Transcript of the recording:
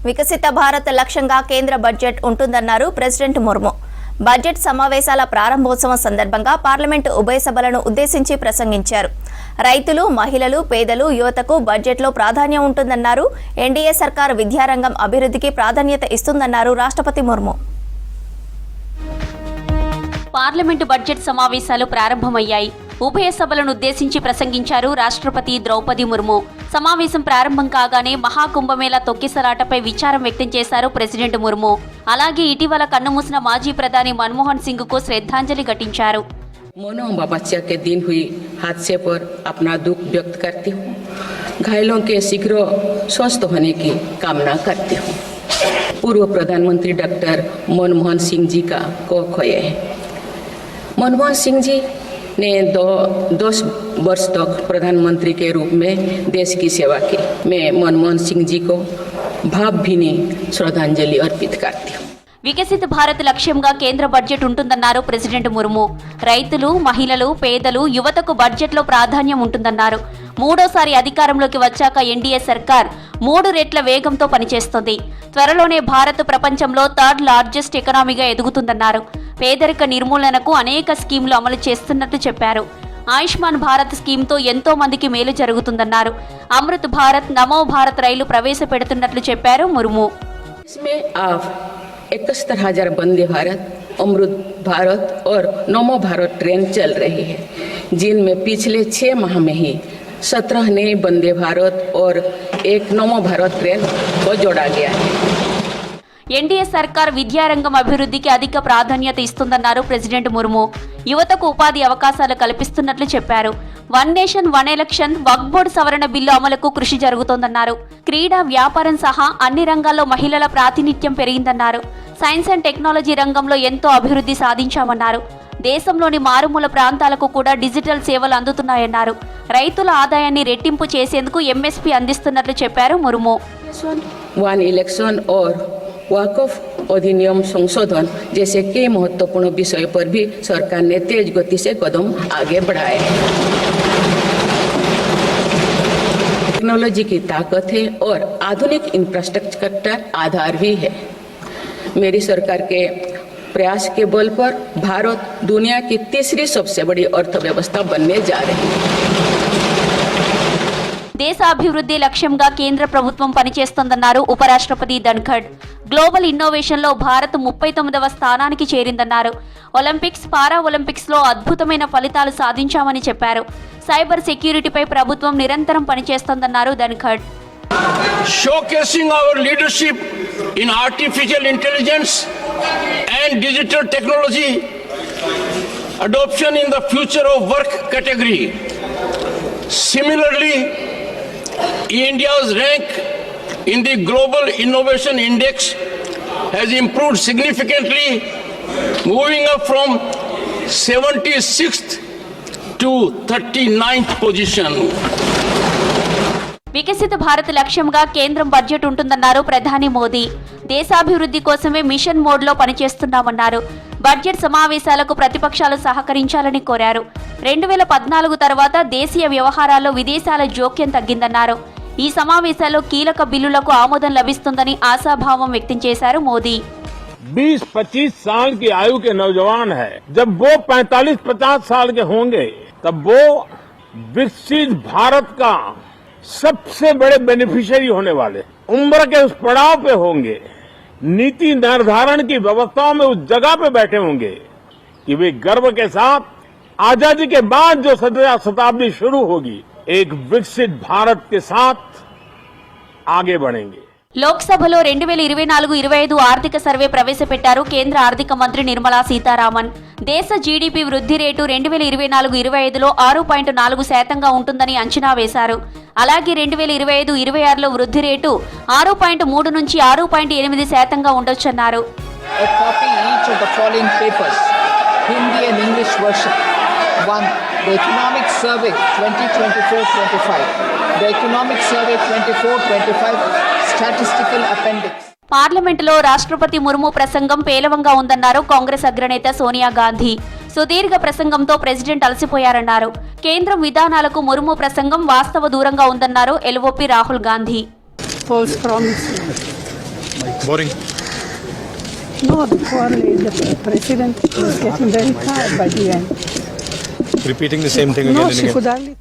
వికసిత భారత్ లక్ష్యంగా కేంద్ర బడ్జెట్ ఉంటుందన్నారు ప్రెసిడెంట్ ముర్ము. బడ్జెట్ సమావేశాల ప్రారంభోత్సవం సందర్భంగా పార్లమెంటు ఉభయ సభలను ఉద్దేశించి ప్రసంగించారు. రైతులు, మహిళలు, పేదలు, యువతకు బడ్జెట్లో ప్రాధాన్యం ఉంటుందన్నారు. ఎన్డీఏ సర్కార్ విద్యారంగం అభివృద్ధికి ప్రాధాన్యత ఇస్తుందన్నారు రాష్ట్రపతి ముర్ము. పార్లమెంటు బడ్జెట్ సమావేశాలు ప్రారంభమయ్యాయి. ఉభయ సభలను ఉద్దేశించి ప్రసంగించారు రాష్ట్రపతి ద్రౌపది ముర్ము. సమావేశం ప్రారంభం కాగానే మహాకుంభమేళా తొక్కిసలాటపై విచారం వ్యక్తం చేశారు ప్రెసిడెంట్ ముర్ము. అలాగే ఇటీవల కన్నుమూసిన మాజీ ప్రధాని మన్మోహన్ సింగ్ కు శ్రద్ధాంజలి ఘటించారు. मोनो बच्चा के दिन हुई हादसे पर अपना दुख व्यक्त करती हूँ. घायलों के शीघ्र स्वस्थ होने की कामना करती हूँ. पूर्व प्रधानमंत्री डॉक्टर मनमोहन सिंह जी का को खोए हैं. मनमोहन सिंह जी ने 10 वर्ष तक प्रधानमंत्री के रूप में देश की सेवा की. मैं मनमोहन सिंह जी को भावभीनी श्रद्धांजलि अर्पित करती हूँ. వికసిత భారత్ లక్ష్యంగా కేంద్ర బడ్జెట్ ఉంటుందన్నారు ప్రెసిడెంట్ ముర్ము. రైతులు, మహిళలు, పేదలు, యువతకు బడ్జెట్లో ప్రాధాన్యం ఉంటుందన్నారు. మూడోసారి అధికారంలోకి వచ్చాక ఎన్డీఏ సర్కార్ 3 రెట్ల వేగంతో పనిచేస్తోంది. త్వరలోనే భారత్ ప్రపంచంలో 3rd లార్జెస్ట్ ఎకనామీగా ఎదుగుతుందన్నారు. పేదరిక నిర్మూలనకు అనేక స్కీమ్లు అమలు చేస్తున్నట్టు చెప్పారు. ఆయుష్మాన్ భారత్ స్కీమ్తో ఎంతో మందికి మేలు జరుగుతుందన్నారు. అమృత్ భారత్, నమో భారత్ రైలు ప్రవేశపెడుతున్నట్లు చెప్పారు ముర్ము. 71,000 वंदे भारत, अमृत भारत और नमो भारत ट्रेन चल रही है, जिनमें पिछले 6 माह में ही 17 नए वंदे भारत और 1 नमो भारत ट्रेन को जोड़ा गया है. ఎన్డీఏ సర్కార్ విద్యారంగం అభివృద్ధికి అధిక ప్రాధాన్యత ఇస్తుందన్నారు ప్రెసిడెంట్ ముర్ము. యువతకు ఉపాధి అవకాశాలు కల్పిస్తున్నట్లు చెప్పారు. 1 నేషన్ 1 ఎలక్షన్, వక్ఫ్ బోర్డు సవరణ బిల్లు అమలుకు కృషి జరుగుతోందన్నారు. క్రీడా, వ్యాపారం సహా అన్ని రంగాల్లో మహిళల ప్రాతినిధ్యం పెరిగిందన్నారు. సైన్స్ అండ్ టెక్నాలజీ రంగంలో ఎంతో అభివృద్ధి సాధించామన్నారు. దేశంలోని మారుమూల ప్రాంతాలకు కూడా డిజిటల్ సేవలు అందుతున్నాయన్నారు. రైతుల ఆదాయాన్ని రెట్టింపు చేసేందుకు ఎంఎస్పీ అందిస్తున్నట్లు చెప్పారు ముర్ము. 1 इलेक्शन और वक्फ अधिनियम संशोधन जैसे कई महत्वपूर्ण विषयों पर भी सरकार ने तेज गति से कदम आगे बढ़ाए हैं. टेक्नोलॉजी की ताकत है और आधुनिक इंफ्रास्ट्रक्चर आधार भी है. मेरी सरकार के प्रयास के बल पर भारत दुनिया की 3री सबसे बड़ी अर्थव्यवस्था बनने जा रही है. దేశ అభివృద్ధి లక్ష్యంగా కేంద్ర ప్రభుత్వం పనిచేస్తోందన్నారు ఉపరాష్ట్రపతి ధన్ఖడ్. గ్లోబల్ ఇన్నోవేషన్లో భారత్ 39వ స్థానానికి చేరిందన్నారు. ఒలింపిక్స్, పారా ఒలింపిక్స్లో అద్భుతమైన ఫలితాలు సాధించామని చెప్పారు. సైబర్ సెక్యూరిటీపై ప్రభుత్వం నిరంతరం పనిచేస్తోందన్నారు Dhankhar. Showcasing our leadership in artificial intelligence and digital technology adoption in the future of work category. Similarly, India's rank in the Global Innovation Index has improved significantly, moving up from 76th to 39th position. వికసిత భారత్ లక్ష్యంగా కేంద్రం budget ఉంటుందన్నారు ప్రధాని మోదీ. దేశాభివృద్ధి కోసమే machine మోడ్లో పనిచేస్తున్నామన్నారు. Budget సమావేశాలకు ప్రతిపక్షాలు సహకరించాలని కోరారు. 2014 తర్వాత దేశీయ వ్యవహారాల్లో విదేశాల జోక్యం తగ్గిందన్నారు. ఈ సమావేశాల్లో కీలక బిల్లులకు ఆమోదం లభిస్తుందని ఆశాభావం వ్యక్తం చేశారు మోదీ. 20-25 साल की आयु के नौजवान है, जब वो 45-50 साल के होंगे तब वो विकसित भारत का सबसे बड़े बेनिफिशियरी होने वाले, उम्र के उस पड़ाव पे होंगे, नीति निर्धारण की व्यवस्थाओं में उस जगह पे बैठे होंगे कि वे गर्व के साथ आजादी के बाद जो शताब्दी शुरू होगी, एक विकसित भारत के साथ आगे बढ़ेंगे. లోక్సభలో 2024-25 ఆర్థిక సర్వే ప్రవేశపెట్టారు కేంద్ర ఆర్థిక మంత్రి నిర్మలా సీతారామన్. దేశ జీడీపీ వృద్ధి రేటు 2024-25లో 6.4% ఉంటుందని అంచనా వేశారు. అలాగే 2025-26లో వృద్ధి రేటు 6.3 నుంచి 6.8% ఉండొచ్చన్నారు. Hindi and English version. 1. The Economic Survey 2024-25. The Economic Survey 24-25 Statistical Appendix. పార్లమెంటులో రాష్ట్రపతి ముర్ము ప్రసంగం పేలవంగా ఉందన్నారు కాంగ్రెస్ అగ్రనేత సోనియా గాంధీ. సుదీర్ఘ ప్రసంగంతో ప్రెసిడెంట్ అలసిపోయారన్నారు. కేంద్రం విధానాలకు ముర్ము ప్రసంగం వాస్తవ దూరంగా ఉందన్నారు LOP Rahul Gandhi. False promises. Boring. No, the president was getting very tired by the end. Repeating the same thing No, again and she again. could hardly